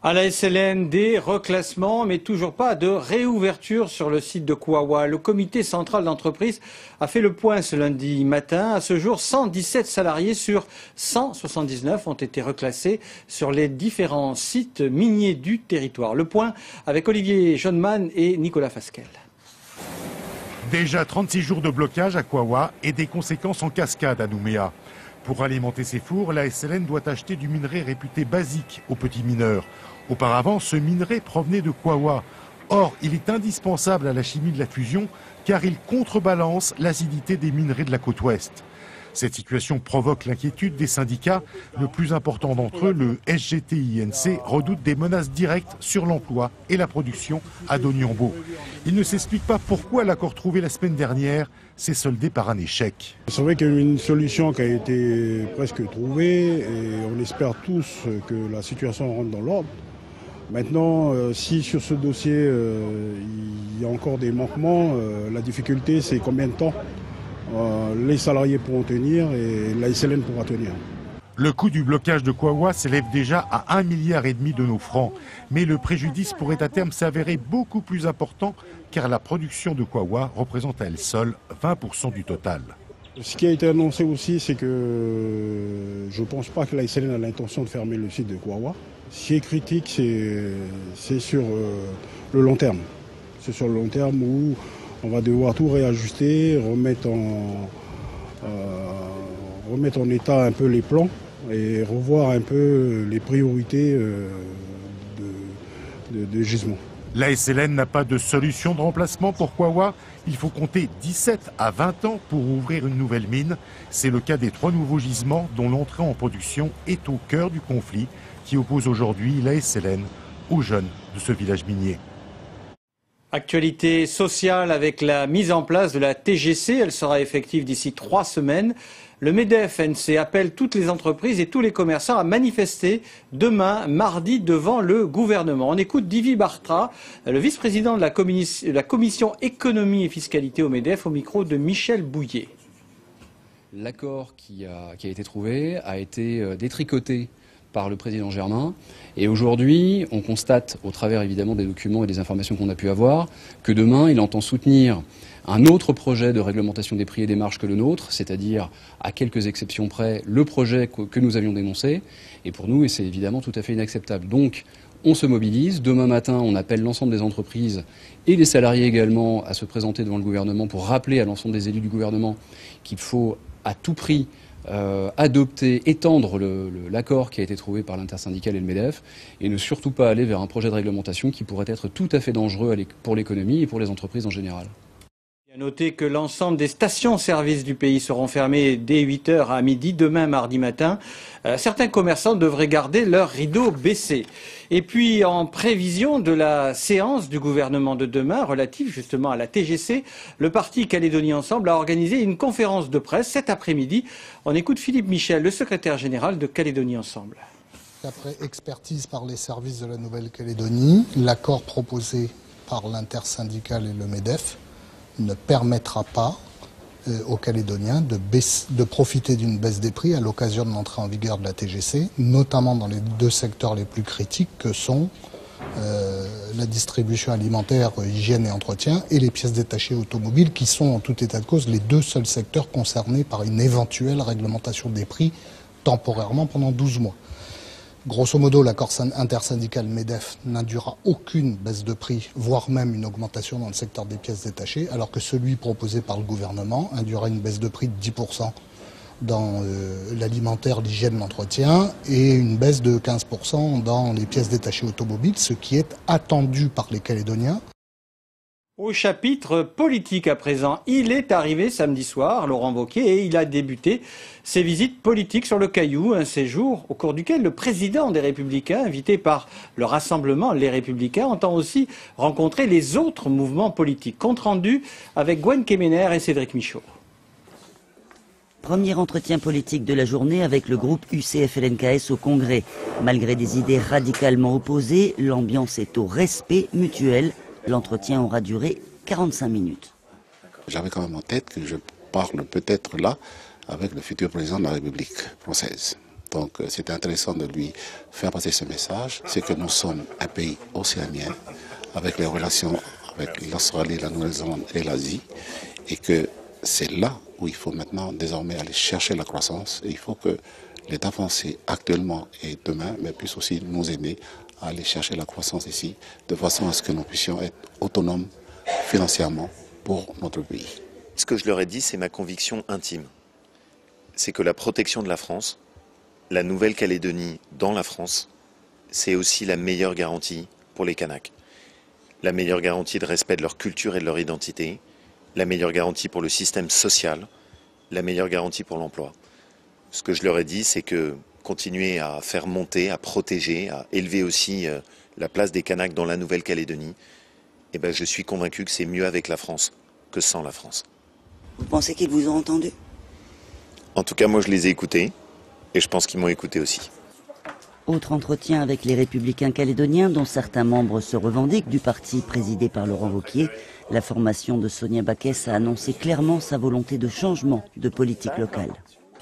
À la SLN, des reclassements, mais toujours pas de réouverture sur le site de Kouawa. Le comité central d'entreprise a fait le point ce lundi matin. À ce jour, 117 salariés sur 179 ont été reclassés sur les différents sites miniers du territoire. Le point avec Olivier Joneman et Nicolas Fasquelle. Déjà 36 jours de blocage à Kouawa et des conséquences en cascade à Nouméa. Pour alimenter ses fours, la SLN doit acheter du minerai réputé basique aux petits mineurs. Auparavant, ce minerai provenait de Kouawa. Or, il est indispensable à la chimie de la fusion car il contrebalance l'acidité des minerais de la côte ouest. Cette situation provoque l'inquiétude des syndicats. Le plus important d'entre eux, le SGTINC, redoute des menaces directes sur l'emploi et la production à Doniambo. Il ne s'explique pas pourquoi l'accord trouvé la semaine dernière s'est soldé par un échec. C'est vrai qu'il y a une solution qui a été presque trouvée et on espère tous que la situation rentre dans l'ordre. Maintenant, si sur ce dossier il y a encore des manquements, la difficulté c'est combien de temps les salariés pourront tenir et la SLN pourra tenir. Le coût du blocage de Kouawa s'élève déjà à 1,5 milliard de nos francs. Mais le préjudice pourrait à terme s'avérer beaucoup plus important car la production de Kouawa représente à elle seule 20% du total. Ce qui a été annoncé aussi, c'est que je ne pense pas que la SLN a l'intention de fermer le site de Kouawa. Ce qui est critique, c'est sur le long terme. C'est sur le long terme où on va devoir tout réajuster, remettre en état un peu les plans et revoir un peu les priorités de gisement. La SLN n'a pas de solution de remplacement pour Kouawa. Il faut compter 17 à 20 ans pour ouvrir une nouvelle mine. C'est le cas des 3 nouveaux gisements dont l'entrée en production est au cœur du conflit qui oppose aujourd'hui la SLN aux jeunes de ce village minier. Actualité sociale avec la mise en place de la TGC. Elle sera effective d'ici 3 semaines. Le MEDEF-NC appelle toutes les entreprises et tous les commerçants à manifester demain, mardi, devant le gouvernement. On écoute Divi Bartra, le vice-président de la commission économie et fiscalité au MEDEF, au micro de Michel Bouillet. L'accord qui a été trouvé a été détricoté par le président Germain. Et aujourd'hui, on constate, au travers évidemment des documents et des informations qu'on a pu avoir, que demain, il entend soutenir un autre projet de réglementation des prix et des marges que le nôtre, c'est-à-dire, à quelques exceptions près, le projet que nous avions dénoncé. Et pour nous, c'est évidemment tout à fait inacceptable. Donc, on se mobilise. Demain matin, on appelle l'ensemble des entreprises et les salariés également à se présenter devant le gouvernement pour rappeler à l'ensemble des élus du gouvernement qu'il faut à tout prix adopter, étendre l'accord qui a été trouvé par l'intersyndicale et le MEDEF et ne surtout pas aller vers un projet de réglementation qui pourrait être tout à fait dangereux pour l'économie et pour les entreprises en général. À noter que l'ensemble des stations-service du pays seront fermées dès 8h à midi, demain mardi matin. Certains commerçants devraient garder leur rideau baissé. Et puis, en prévision de la séance du gouvernement de demain, relative justement à la TGC, le parti Calédonie Ensemble a organisé une conférence de presse cet après-midi. On écoute Philippe Michel, le secrétaire général de Calédonie Ensemble. Après expertise par les services de la Nouvelle-Calédonie, l'accord proposé par l'intersyndicale et le MEDEF ne permettra pas aux Calédoniens de profiter d'une baisse des prix à l'occasion de l'entrée en vigueur de la TGC, notamment dans les 2 secteurs les plus critiques que sont la distribution alimentaire, hygiène et entretien et les pièces détachées automobiles qui sont en tout état de cause les 2 seuls secteurs concernés par une éventuelle réglementation des prix temporairement pendant 12 mois. Grosso modo, l'accord intersyndical MEDEF n'induira aucune baisse de prix, voire même une augmentation dans le secteur des pièces détachées, alors que celui proposé par le gouvernement induira une baisse de prix de 10% dans l'alimentaire, l'hygiène, l'entretien et une baisse de 15% dans les pièces détachées automobiles, ce qui est attendu par les Calédoniens. Au chapitre politique à présent, il est arrivé samedi soir, Laurent Wauquiez, et il a débuté ses visites politiques sur le Caillou, un séjour au cours duquel le président des Républicains, invité par le rassemblement Les Républicains, entend aussi rencontrer les autres mouvements politiques. Compte rendu avec Gwen Kemener et Cédric Michaud. Premier entretien politique de la journée avec le groupe UCF-LNKS au Congrès. Malgré des idées radicalement opposées, l'ambiance est au respect mutuel. L'entretien aura duré 45 minutes. J'avais quand même en tête que je parle peut-être là avec le futur président de la République française. Donc c'était intéressant de lui faire passer ce message. C'est que nous sommes un pays océanien avec les relations avec l'Australie, la Nouvelle-Zélande et l'Asie, et que c'est là où il faut maintenant désormais aller chercher la croissance. Et il faut que l'État français actuellement et demain puisse aussi nous aider à aller chercher la croissance ici, de façon à ce que nous puissions être autonomes financièrement pour notre pays. Ce que je leur ai dit, c'est ma conviction intime. C'est que la protection de la France, la Nouvelle-Calédonie dans la France, c'est aussi la meilleure garantie pour les Kanaks. La meilleure garantie de respect de leur culture et de leur identité, la meilleure garantie pour le système social, la meilleure garantie pour l'emploi. Ce que je leur ai dit, c'est que continuer à faire monter, à protéger, à élever aussi la place des Kanaks dans la Nouvelle-Calédonie, eh ben, je suis convaincu que c'est mieux avec la France que sans la France. Vous pensez qu'ils vous ont entendu? En tout cas, moi je les ai écoutés et je pense qu'ils m'ont écouté aussi. Autre entretien avec les Républicains calédoniens, dont certains membres se revendiquent du parti présidé par Laurent Wauquiez. La formation de Sonia Backès a annoncé clairement sa volonté de changement de politique locale.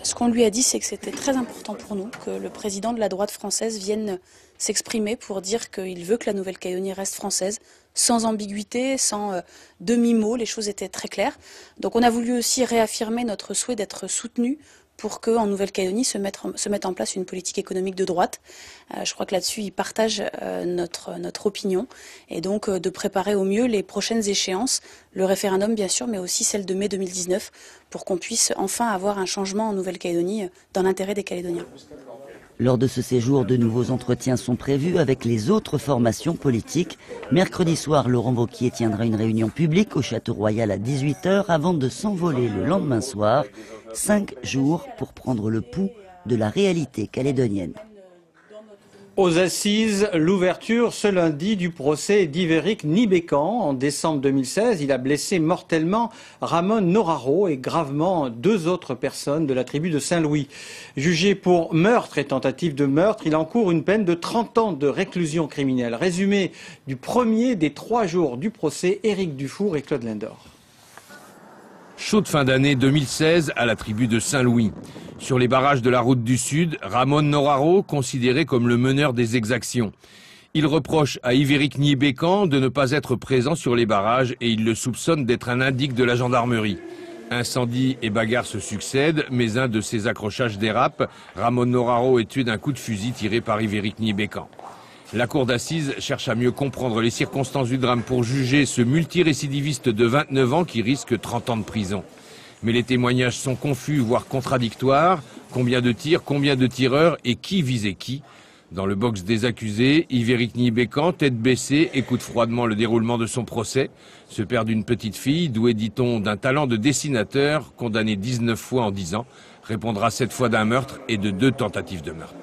Ce qu'on lui a dit, c'est que c'était très important pour nous que le président de la droite française vienne s'exprimer pour dire qu'il veut que la Nouvelle-Calédonie reste française, sans ambiguïté, sans demi-mot. Les choses étaient très claires. Donc on a voulu aussi réaffirmer notre souhait d'être soutenu pour qu'en Nouvelle-Calédonie se mette en place une politique économique de droite. Je crois que là-dessus, ils partagent notre opinion, et donc de préparer au mieux les prochaines échéances, le référendum bien sûr, mais aussi celle de mai 2019, pour qu'on puisse enfin avoir un changement en Nouvelle-Calédonie dans l'intérêt des Calédoniens. Lors de ce séjour, de nouveaux entretiens sont prévus avec les autres formations politiques. Mercredi soir, Laurent Wauquiez tiendra une réunion publique au Château Royal à 18 h avant de s'envoler le lendemain soir. 5 jours pour prendre le pouls de la réalité calédonienne. Aux assises, l'ouverture ce lundi du procès d'Ivéric Nibékan. En décembre 2016, il a blessé mortellement Ramon Noraro et gravement 2 autres personnes de la tribu de Saint-Louis. Jugé pour meurtre et tentative de meurtre, il encourt une peine de 30 ans de réclusion criminelle. Résumé du premier des 3 jours du procès, Éric Dufour et Claude Lindor. Chaude fin d'année 2016 à la tribu de Saint-Louis. Sur les barrages de la route du Sud, Ramon Noraro, considéré comme le meneur des exactions. Il reproche à Ivéric Nibékan de ne pas être présent sur les barrages et il le soupçonne d'être un indique de la gendarmerie. Incendies et bagarres se succèdent, mais un de ces accrochages dérape. Ramon Noraro est tué d'un coup de fusil tiré par Ivéric Nibékan. La cour d'assises cherche à mieux comprendre les circonstances du drame pour juger ce multirécidiviste de 29 ans qui risque 30 ans de prison. Mais les témoignages sont confus, voire contradictoires. Combien de tirs, combien de tireurs et qui visait qui? Dans le box des accusés, Ivéric Nibékan, tête baissée, écoute froidement le déroulement de son procès. Ce père d'une petite fille, doué, dit-on, d'un talent de dessinateur, condamné 19 fois en 10 ans, répondra 7 fois d'un meurtre et de 2 tentatives de meurtre.